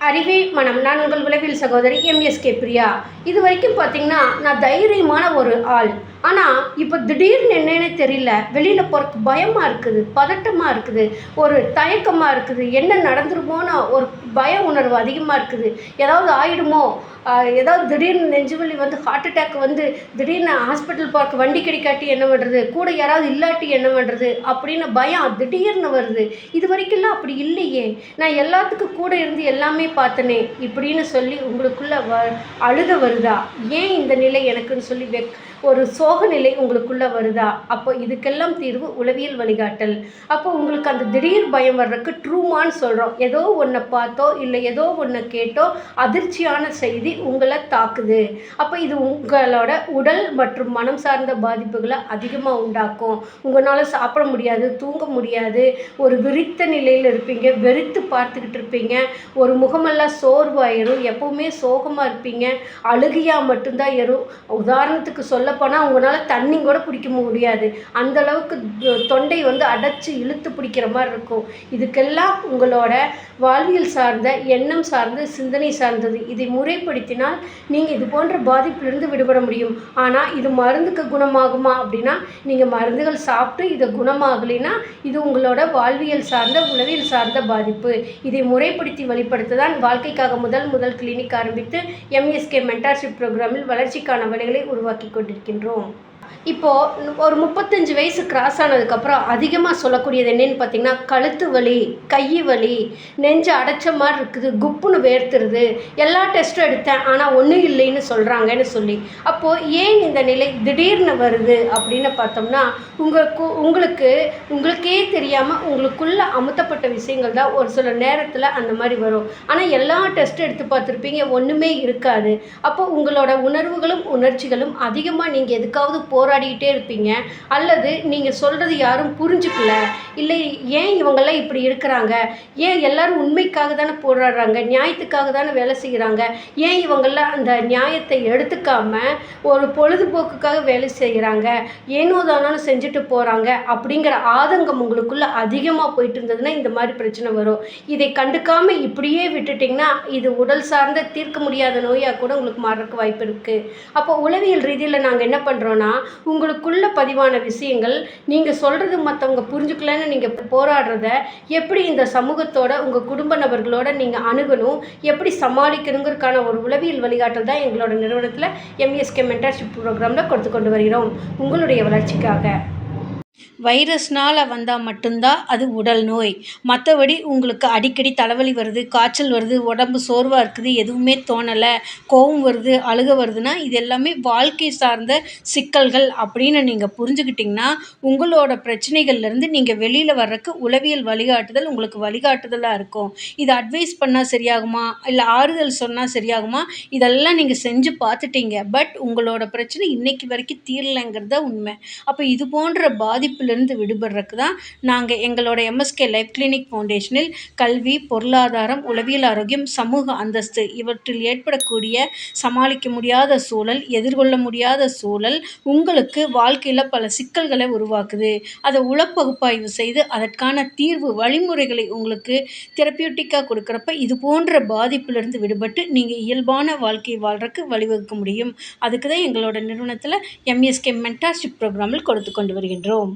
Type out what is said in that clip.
அறிவே மனம். நான் உங்கள் உளவியல் சகோதரி எம்எஸ்கே பிரியா. இது வரைக்கும் பார்த்தீங்கன்னா, நான் தைரியமான ஒரு ஆள். ஆனால் இப்போ திடீர்னு என்னன்னே தெரியல. வெளியில் போகிறக்கு பயமாக இருக்குது, பதட்டமாக இருக்குது, ஒரு தயக்கமாக இருக்குது. என்ன நடந்துருமோன்னு ஒரு பய உணர்வு அதிகமாக இருக்குது. ஏதாவது ஆயிடுமோ, ஏதாவது திடீர்னு நெஞ்சுவலி வந்து ஹார்ட் அட்டாக் வந்து திடீர்னு ஹாஸ்பிட்டல் போகிறக்கு வண்டி கிடைக்காட்டி என்ன பண்ணுறது, கூட யாராவது இல்லாட்டி என்ன பண்ணுறது அப்படின்னு பயம் திடீர்னு வருது. இது வரைக்கும்லாம் அப்படி இல்லையே, நான் எல்லாத்துக்கும் கூட இருந்து எல்லாமே பார்த்தனே இப்படின்னு சொல்லி உங்களுக்குள்ள அழுக வருதா? ஏன் இந்த நிலை எனக்குன்னு சொல்லி ஒரு சோக நிலை உங்களுக்குள்ள வருதா? அப்போ இதுக்கெல்லாம் தீர்வு உளவியல் வழிகாட்டல். அப்போ உங்களுக்கு அந்த திடீர் பயம் வர்றதுக்கு ட்ரூமான்னு சொல்கிறோம். ஏதோ ஒன்றை பார்த்தோ இல்லை ஏதோ ஒன்றை கேட்டோ அதிர்ச்சியான செய்தி உங்களை தாக்குது. அப்போ இது உங்களோட உடல் மற்றும் மனம் சார்ந்த பாதிப்புகளை அதிகமாக உண்டாக்கும். உங்களால் சாப்பிட முடியாது, தூங்க முடியாது, ஒரு விரித்த நிலையில் இருப்பீங்க, வெறித்து பார்த்துக்கிட்டு இருப்பீங்க, ஒரு முகமெல்லாம் சோர்வாயிரும், எப்பவுமே சோகமாக இருப்பீங்க, அழுகையாக மட்டும்தான் ஏறும். உதாரணத்துக்கு சொல்லப்போனால் உங்களால் தண்ணி கூட பிடிக்க முடியாது, அந்த அளவுக்கு தொண்டை வந்து அடைச்சி இழுத்து பிடிக்கிற மாதிரி இருக்கும். இதுக்கெல்லாம் உங்களோட வாழ்வியல் சார்ந்த, எண்ணம் சார்ந்த, சிந்தனை சார்ந்தது. இதை முறைப்படுத்தினால் நீங்கள் இது போன்ற பாதிப்பிலிருந்து விடுபட முடியும். ஆனால் இது மருந்துக்கு குணமாகுமா அப்படின்னா, நீங்கள் மருந்துகள் சாப்பிட்டு இதை குணமாகலைன்னா இது உங்களோட வாழ்வியல் சார்ந்த, உளவியல் சார்ந்த பாதிப்பு. இதை முறைப்படுத்தி வெளிப்படுத்த தான் வாழ்க்கைக்காக முதல் கிளினிக் ஆரம்பித்து எம்எஸ்கே மென்டார்ஷிப் ப்ரோக்ராமில் வளர்ச்சிக்கான வழிகளை உருவாக்கி கொண்டிருக்கின்றோம். இப்போது ஒரு 35 வயசு கிராஸ் ஆனதுக்கப்புறம் அதிகமாக சொல்லக்கூடியது என்னென்னு பார்த்தீங்கன்னா, கழுத்து வலி, கை வலி, நெஞ்சு அடைச்ச மாதிரி இருக்குது, குப்புன்னு வேர்த்துருது, எல்லா டெஸ்ட்டும் எடுத்தேன் ஆனால் ஒன்றும் இல்லைன்னு சொல்கிறாங்கன்னு சொல்லி. அப்போது ஏன் இந்த நிலை திடீர்னு வருது அப்படின்னு பார்த்தோம்னா, உங்களுக்கே தெரியாமல் உங்களுக்குள்ளே அமுத்தப்பட்ட விஷயங்கள் தான் ஒரு சில நேரத்தில் அந்த மாதிரி வரும். ஆனால் எல்லா டெஸ்ட்டும் எடுத்து பார்த்துருப்பீங்க, ஒன்றுமே இருக்காது. அப்போ உங்களோட உணர்வுகளும் உணர்ச்சிகளும் அதிகமாக நீங்கள் எதுக்காவது போராடிக்கிட்டே இருப்பீங்க, அல்லது நீங்கள் சொல்கிறது யாரும் புரிஞ்சுக்கல, இல்லை ஏன் இவங்கெல்லாம் இப்படி இருக்கிறாங்க, ஏன் எல்லாரும் உண்மைக்காக தானே போராடுறாங்க, நியாயத்துக்காக தானே வேலை செய்கிறாங்க, ஏன் இவங்கெல்லாம் அந்த நியாயத்தை எடுத்துக்காம ஒரு பொழுதுபோக்குக்காக வேலை செய்கிறாங்க, ஏனோ தானாலும் செஞ்சுட்டு போகிறாங்க அப்படிங்கிற ஆதங்கம் உங்களுக்குள்ளே அதிகமாக போயிட்டு இருந்ததுன்னா இந்த மாதிரி பிரச்சனை வரும். இதை கண்டுக்காம இப்படியே விட்டுட்டிங்கன்னா இது உடல் சார்ந்த தீர்க்க முடியாத நோயாக கூட உங்களுக்கு மாறதுக்கு வாய்ப்பு இருக்குது. அப்போ உளவியல் ரீதியில் நாங்கள் என்ன பண்ணுறோன்னா, உங்களுக்குள்ள பதிவான விஷயங்கள் நீங்கள் சொல்கிறது மற்றவங்க புரிஞ்சுக்கலன்னு நீங்கள் போராடுறத எப்படி இந்த சமூகத்தோட உங்கள் குடும்ப நபர்களோட நீங்கள் அணுகணும், எப்படி சமாளிக்கணுங்கிறதுக்கான ஒரு உளவியல் வழிகாட்டல் தான் எங்களோட நிறுவனத்தில் எம்எஸ்கே மென்டார்ஷிப் ப்ரோக்ராமில் கொடுத்து கொண்டு வருகிறோம் உங்களுடைய வளர்ச்சிக்காக. வைரஸ்னால் வந்தால் மட்டும்தான் அது உடல் நோய். மற்றபடி உங்களுக்கு அடிக்கடி தலைவலி வருது, காய்ச்சல் வருது, உடம்பு சோர்வாக இருக்குது, எதுவுமே தோணலை, கோபம் வருது, அழுக வருதுன்னா இது எல்லாமே வாழ்க்கை சார்ந்த சிக்கல்கள் அப்படின்னு நீங்கள் புரிஞ்சுக்கிட்டிங்கன்னா உங்களோட பிரச்சனைகள்லேருந்து நீங்கள் வெளியில் வர்றதுக்கு உளவியல் வழிகாட்டுதல் உங்களுக்கு வழிகாட்டுதலாக இருக்கும். இதை அட்வைஸ் பண்ணால் சரியாகுமா, இல்லை ஆறுதல் சொன்னால் சரியாகுமா, இதெல்லாம் நீங்கள் செஞ்சு பார்த்துட்டீங்க, பட் உங்களோட பிரச்சனை இன்னைக்கு வரைக்கும் தீரலைங்கிறது தான் உண்மை. அப்போ இது போன்ற பாதிப்பிலிருந்து விடுபடுறதுக்கு தான் நாங்கள் எங்களோட எம்எஸ்கே லைஃப் கிளினிக் ஃபவுண்டேஷனில் கல்வி, பொருளாதாரம், உளவியல் ஆரோக்கியம், சமூக அந்தஸ்து இவற்றில் ஏற்படக்கூடிய சமாளிக்க முடியாத சூழல், எதிர்கொள்ள முடியாத சூழல் உங்களுக்கு வாழ்க்கையில் பல சிக்கல்களை உருவாக்குது. அதை உளப்பகுப்பாய்வு செய்து அதற்கான தீர்வு வழிமுறைகளை உங்களுக்கு தெரப்பியூட்டிக்காக கொடுக்குறப்ப இது போன்ற பாதிப்பிலிருந்து விடுபட்டு நீங்கள் இயல்பான வாழ்க்கை வாழ்றதுக்கு வழிவகுக்க முடியும். அதுக்கு தான் எங்களோட நிறுவனத்தில் எம்எஸ்கே மென்டார்ஷிப் ப்ரோக்ராமில் கொடுத்து கொண்டு வருகின்றோம்.